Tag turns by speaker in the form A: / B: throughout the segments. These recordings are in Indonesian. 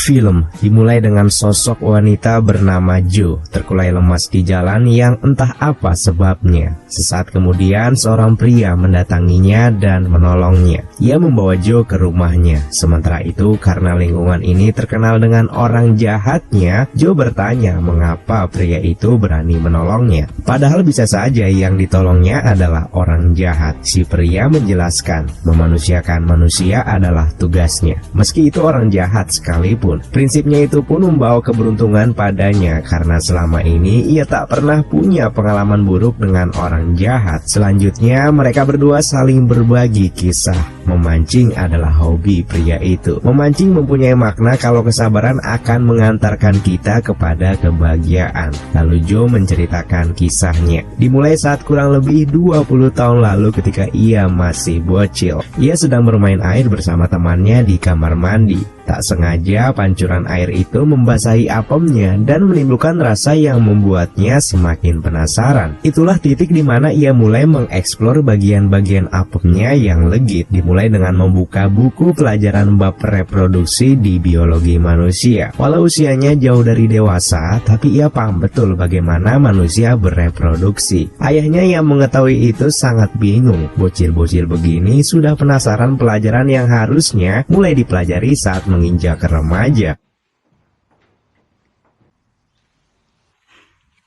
A: Film dimulai dengan sosok wanita bernama Jo terkulai lemas di jalan yang entah apa sebabnya. Sesaat kemudian seorang pria mendatanginya dan menolongnya. Ia membawa Jo ke rumahnya. Sementara itu karena lingkungan ini terkenal dengan orang jahatnya, Jo bertanya mengapa pria itu berani menolongnya. Padahal bisa saja yang ditolongnya adalah orang jahat. Si pria menjelaskan, memanusiakan manusia adalah tugasnya. Meski itu orang jahat sekalipun, prinsipnya itu pun membawa keberuntungan padanya karena selama ini ia tak pernah punya pengalaman buruk dengan orang jahat. Selanjutnya mereka berdua saling berbagi kisah. Memancing adalah hobi pria itu. Memancing mempunyai makna kalau kesabaran akan mengantarkan kita kepada kebahagiaan. Lalu Jo menceritakan kisahnya. Dimulai saat kurang lebih 20 tahun lalu ketika ia masih bocil. Ia sedang bermain air bersama temannya di kamar mandi. Tak sengaja pancuran air itu membasahi apemnya dan menimbulkan rasa yang membuatnya semakin penasaran. Itulah titik di mana ia mulai mengeksplor bagian-bagian apemnya yang legit. Dimulai dengan membuka buku pelajaran bab reproduksi di biologi manusia. Walau usianya jauh dari dewasa, tapi ia paham betul bagaimana manusia bereproduksi. Ayahnya yang mengetahui itu sangat bingung. Bocil-bocil begini sudah penasaran pelajaran yang harusnya mulai dipelajari saat menginjak remaja.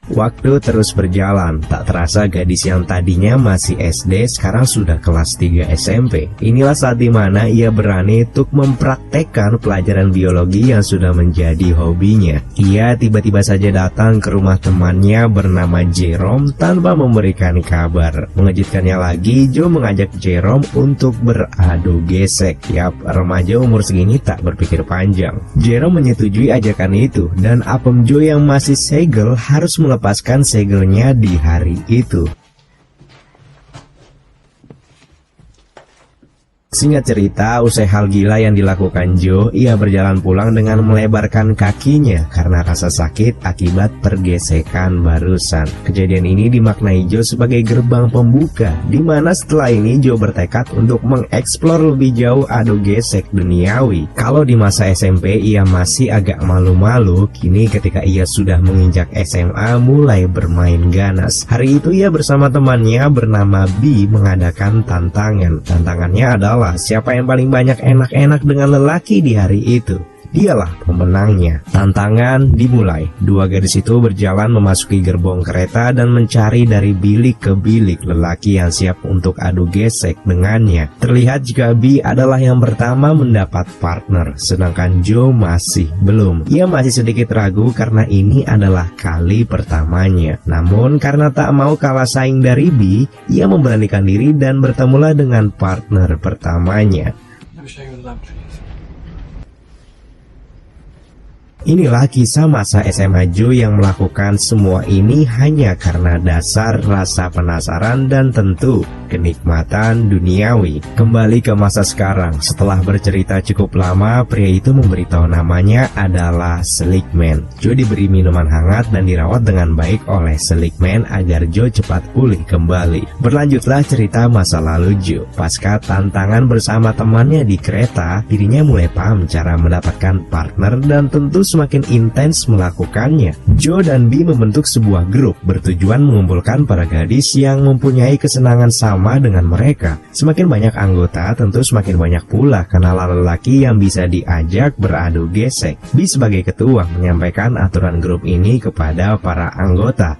A: Waktu terus berjalan, tak terasa gadis yang tadinya masih SD sekarang sudah kelas 3 SMP. Inilah saat dimana ia berani untuk mempraktekkan pelajaran biologi yang sudah menjadi hobinya. Ia tiba-tiba saja datang ke rumah temannya bernama Jerome tanpa memberikan kabar. Mengejutkannya lagi, Jo mengajak Jerome untuk beradu gesek. Yap, remaja umur segini tak berpikir panjang. Jerome menyetujui ajakan itu dan apem Jo yang masih segel harus melepaskan segelnya di hari itu. Singkat cerita, usai hal gila yang dilakukan Jo, ia berjalan pulang dengan melebarkan kakinya karena rasa sakit akibat pergesekan barusan. Kejadian ini dimaknai Jo sebagai gerbang pembuka, di mana setelah ini Jo bertekad untuk mengeksplor lebih jauh adu gesek duniawi. Kalau di masa SMP ia masih agak malu-malu, kini ketika ia sudah menginjak SMA mulai bermain ganas. Hari itu ia bersama temannya bernama B mengadakan tantangan. Tantangannya adalah siapa yang paling banyak enak-enak dengan lelaki di hari itu. Dialah pemenangnya. Tantangan dimulai. Dua gadis itu berjalan memasuki gerbong kereta dan mencari dari bilik ke bilik lelaki yang siap untuk adu gesek dengannya. Terlihat jika B adalah yang pertama mendapat partner, sedangkan Jo masih belum. Ia masih sedikit ragu karena ini adalah kali pertamanya. Namun karena tak mau kalah saing dari B, ia memberanikan diri dan bertemulah dengan partner pertamanya. Inilah kisah masa SMA Jo yang melakukan semua ini hanya karena dasar rasa penasaran dan tentu kenikmatan duniawi. Kembali ke masa sekarang, setelah bercerita cukup lama, pria itu memberitahu namanya adalah Slickman. Jo diberi minuman hangat dan dirawat dengan baik oleh Slickman agar Jo cepat pulih kembali. Berlanjutlah cerita masa lalu Jo. Pasca tantangan bersama temannya di kereta, dirinya mulai paham cara mendapatkan partner dan tentu semakin intens melakukannya. Jo dan B membentuk sebuah grup bertujuan mengumpulkan para gadis yang mempunyai kesenangan sama dengan mereka. Semakin banyak anggota, tentu semakin banyak pula kenalan lelaki yang bisa diajak beradu gesek. B sebagai ketua menyampaikan aturan grup ini kepada para anggota.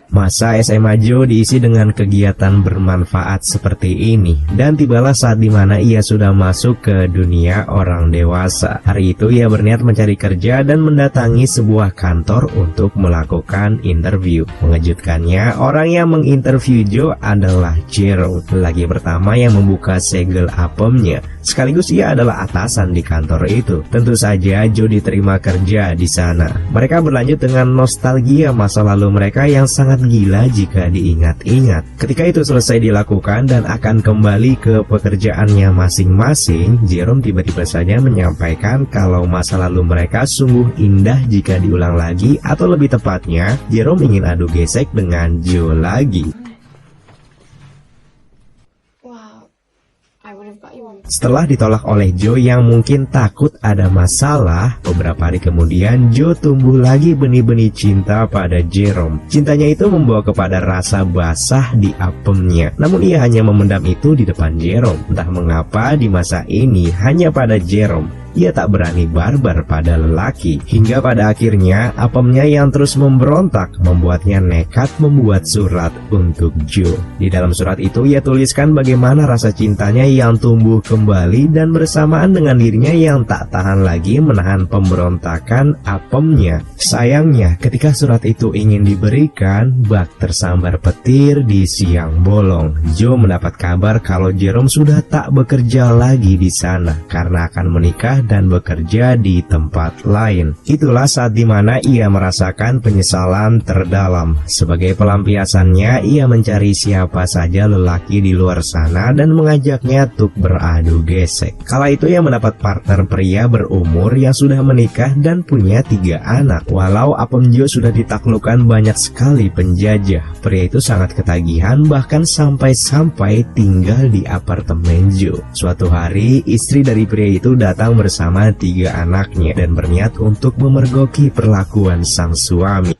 A: Masa SMA Jo diisi dengan kegiatan bermanfaat seperti ini, dan tibalah saat dimana ia sudah masuk ke dunia orang dewasa. Hari itu ia berniat mencari kerja dan mendatangi sebuah kantor untuk melakukan interview. Mengejutkannya, orang yang menginterview Jo adalah Jerome, lelaki pertama yang membuka segel apemnya. Sekaligus ia adalah atasan di kantor itu. Tentu saja Jo diterima kerja di sana. Mereka berlanjut dengan nostalgia masa lalu mereka yang sangat gila jika diingat-ingat. Ketika itu selesai dilakukan dan akan kembali ke pekerjaannya masing-masing, Jerome tiba-tiba saja menyampaikan kalau masa lalu mereka sungguh indah jika diulang lagi, atau lebih tepatnya, Jerome ingin adu gesek dengan Jo lagi.
B: Wow, I would have got
A: Setelah ditolak oleh Joe yang mungkin takut ada masalah, beberapa hari kemudian Joe tumbuh lagi benih-benih cinta pada Jerome. Cintanya itu membawa kepada rasa basah di apemnya. Namun ia hanya memendam itu di depan Jerome. Entah mengapa di masa ini hanya pada Jerome ia tak berani barbar pada lelaki. Hingga pada akhirnya apemnya yang terus memberontak membuatnya nekat membuat surat untuk Joe. Di dalam surat itu ia tuliskan bagaimana rasa cintanya yang tumbuh kembali dan bersamaan dengan dirinya yang tak tahan lagi menahan pemberontakan apemnya. Sayangnya ketika surat itu ingin diberikan, bak tersambar petir di siang bolong. Joe mendapat kabar kalau Jerome sudah tak bekerja lagi di sana karena akan menikah dan bekerja di tempat lain. Itulah saat dimana ia merasakan penyesalan terdalam. Sebagai pelampiasannya, ia mencari siapa saja lelaki di luar sana dan mengajaknya untuk beradu gesek. Kala itu ia mendapat partner pria berumur yang sudah menikah dan punya 3 anak. Walau apem Joe sudah ditaklukkan banyak sekali penjajah, pria itu sangat ketagihan bahkan sampai-sampai tinggal di apartemen Joe. Suatu hari istri dari pria itu datang bersama 3 anaknya dan berniat untuk memergoki perlakuan sang suami.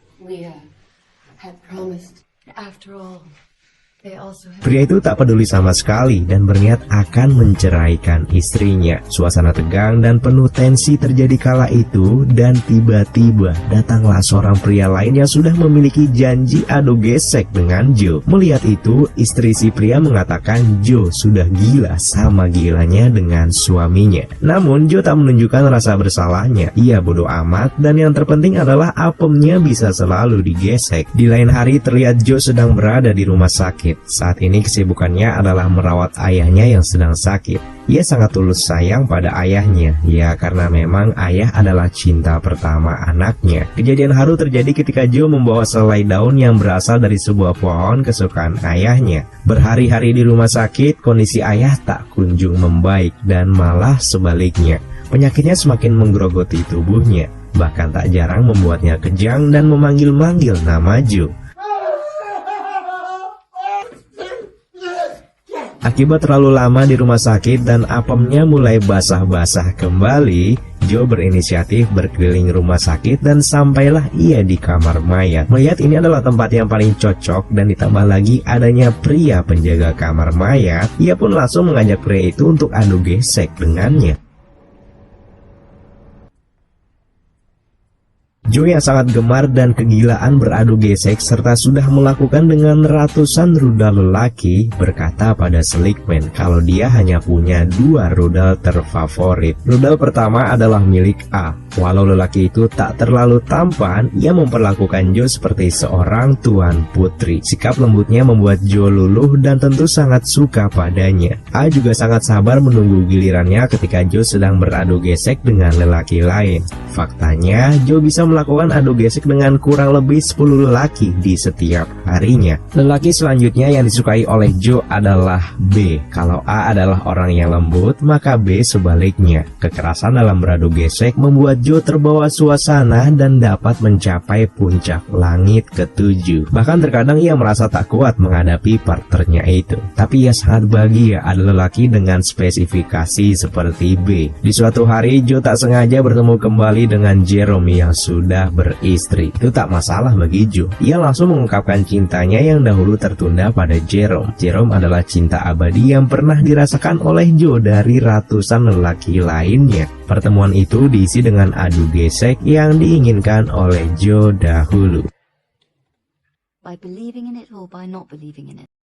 A: Pria itu tak peduli sama sekali dan berniat akan menceraikan istrinya. Suasana tegang dan penuh tensi terjadi kala itu, dan tiba-tiba datanglah seorang pria lain yang sudah memiliki janji adu gesek dengan Joe. Melihat itu, istri si pria mengatakan Joe sudah gila sama gilanya dengan suaminya. Namun Joe tak menunjukkan rasa bersalahnya. Ia bodoh amat dan yang terpenting adalah apemnya bisa selalu digesek. Di lain hari terlihat Joe sedang berada di rumah sakit. Saat ini kesibukannya adalah merawat ayahnya yang sedang sakit. Ia sangat tulus sayang pada ayahnya, ya karena memang ayah adalah cinta pertama anaknya. Kejadian haru terjadi ketika Joe membawa selai daun yang berasal dari sebuah pohon kesukaan ayahnya. Berhari-hari di rumah sakit, kondisi ayah tak kunjung membaik dan malah sebaliknya. Penyakitnya semakin menggerogoti tubuhnya, bahkan tak jarang membuatnya kejang dan memanggil-manggil nama Joe. Akibat terlalu lama di rumah sakit dan apemnya mulai basah-basah kembali, Joe berinisiatif berkeliling rumah sakit dan sampailah ia di kamar mayat. Melihat ini adalah tempat yang paling cocok dan ditambah lagi adanya pria penjaga kamar mayat, ia pun langsung mengajak pria itu untuk adu gesek dengannya. Joe yang sangat gemar dan kegilaan beradu gesek serta sudah melakukan dengan ratusan rudal lelaki berkata pada selikman kalau dia hanya punya 2 rudal terfavorit. Rudal pertama adalah milik A. Walau lelaki itu tak terlalu tampan, ia memperlakukan Joe seperti seorang tuan putri. Sikap lembutnya membuat Joe luluh dan tentu sangat suka padanya. A juga sangat sabar menunggu gilirannya ketika Joe sedang beradu gesek dengan lelaki lain. Faktanya, Joe bisa melakukan adu gesek dengan kurang lebih 10 lelaki di setiap harinya. Lelaki selanjutnya yang disukai oleh Joe adalah B. Kalau A adalah orang yang lembut, maka B sebaliknya. Kekerasan dalam beradu gesek membuat Joe terbawa suasana dan dapat mencapai puncak langit ke-7. Bahkan terkadang ia merasa tak kuat menghadapi partnernya itu. Tapi ia sangat bahagia ada lelaki dengan spesifikasi seperti B. Di suatu hari Joe tak sengaja bertemu kembali dengan Jerome yang sudah beristri. Itu tak masalah bagi Joe. Ia langsung mengungkapkan cintanya yang dahulu tertunda pada Jerome. Jerome adalah cinta abadi yang pernah dirasakan oleh Joe dari ratusan lelaki lainnya. Pertemuan itu diisi dengan adu gesek yang diinginkan oleh Joe dahulu.
B: By believing in it or by not believing in it.